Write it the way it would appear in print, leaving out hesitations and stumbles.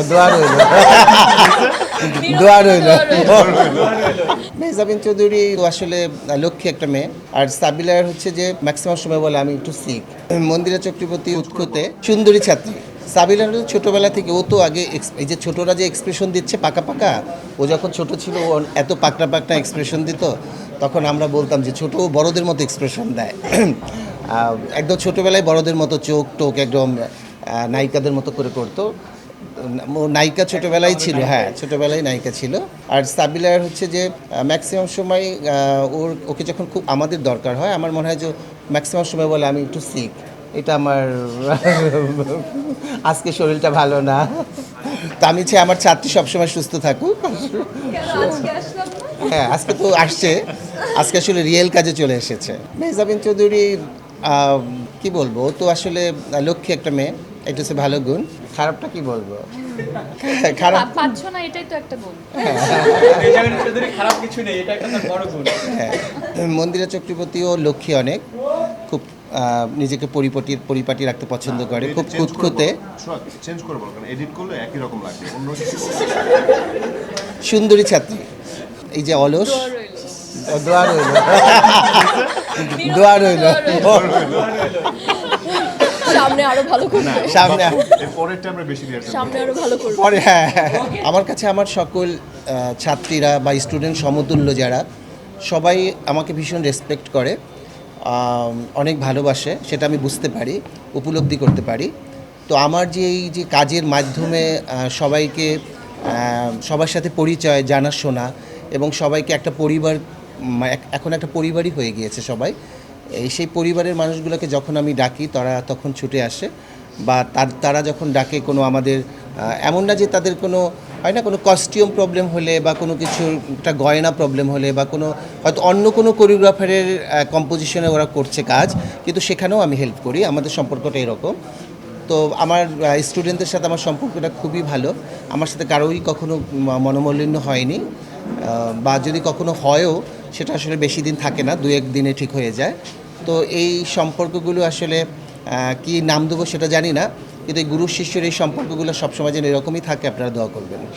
দোয়া রইল। দোয়া রইল। মেহজাবিন চৌধুরী আসলে লক্ষ্মী একটা মেয়ে, আর সাবিলার হচ্ছে যে ম্যাক্সিমাম সময় বলে আমি একটু সিক। মন্দিরা চক্রবর্তী উৎকোতে সুন্দরী ছাত্রী। সাবিলার ছোটবেলা থেকে ও তো আগে এই যে ছোটরা যে এক্সপ্রেশন দিচ্ছে পাকা পাকা, ও যখন ছোট ছিল ও এত পাকনা পাকনা এক্সপ্রেশন দিত, তখন আমরা বলতাম যে ছোট বড়দের মতো এক্সপ্রেশন দেয়। একদম ছোটবেলায় বড়দের মতো চোখ টোক একদম নায়িকাদের মতো করে করতো। ও নায়িকা ছোটবেলায় ছিল, হ্যাঁ ছোটবেলায় নায়িকা ছিল। আর সাবিলার হচ্ছে যে ম্যাক্সিমাম সময় ওকে যখন খুব আমাদের দরকার হয়, আমার মনে হয় যে ম্যাক্সিমাম সময় বলে আমি একটু সিক, এটা আমার আজকে শরীরটা ভালো না। তো আমি চাই আমার ছাত্রী সবসময় সুস্থ থাকুক। হ্যাঁ আজকে তো আসছে, আজকে আসলে রিয়েল কাজে চলে এসেছে। মেহজাবিন চৌধুরী কি বলবো, ও তো আসলে লক্ষ্মী একটা মেয়ে, এটা হচ্ছে ভালো গুণ। খারাপটা কি বলবো, খারাপ পাচ্ছ না, এটাই তো একটা গুণ। খারাপ কিছু নেই, এটা একটা বড় গুণ। হ্যাঁ, মন্দিরা চক্রবর্তীও লক্ষ্মী অনেক, খুব নিজেকে পরিপাটি রাখতে পছন্দ করে, খুব খুঁতখুঁতে। চেঞ্জ করে বল, কারণ এডিট করলে একই রকম লাগবে, অন্য কিছু। সুন্দরী ছাত্রী, এই যে অলস। দোয়া রইল। দোয়া রইল। সামনে আরো ভালো করবে, সামনে এর পরেরটা আমরা বেশি রিহার্সাল সামনে আরো ভালো করবে। পরে হ্যাঁ, আমার কাছে আমার সকল ছাত্রীরা বা স্টুডেন্ট সমতুল্য যারা, সবাই আমাকে ভীষণ রেসপেক্ট করে, অনেক ভালোবাসে, সেটা আমি বুঝতে পারি, উপলব্ধি করতে পারি। তো আমার যে এই যে কাজের মাধ্যমে সবাইকে সবার সাথে পরিচয়, জানাশোনা, এবং সবাইকে একটা পরিবার, এখন একটা পরিবারই হয়ে গিয়েছে সবাই। সেই পরিবারের মানুষগুলোকে যখন আমি ডাকি তারা তখন ছুটে আসে, বা তারা যখন ডাকে কোনো আমাদের এমন না যে তাদের কোনো হয় না কোনো কস্টিউম প্রবলেম হলে বা কোনো কিছু একটা গয়না প্রবলেম হলে বা কোনো হয়তো অন্য কোনো কোরিওগ্রাফারের কম্পোজিশনে ওরা করছে কাজ, কিন্তু সেখানেও আমি হেল্প করি। আমাদের সম্পর্কটা এরকম। তো আমার স্টুডেন্টদের সাথে আমার সম্পর্কটা খুবই ভালো, আমার সাথে কারোই কখনো মনোমালিন্য হয়নি, বা যদি কখনো হয়ও সেটা আসলে বেশি দিন থাকে না, 2-1 দিনে ঠিক হয়ে যায়। তো এই সম্পর্কগুলো আসলে কি নাম দেবো সেটা জানি না, কিন্তু এই গুরু শিষ্যের এই সম্পর্কগুলো সবসময় যেন এরকমই থাকে, আপনারা দোয়া করবেন।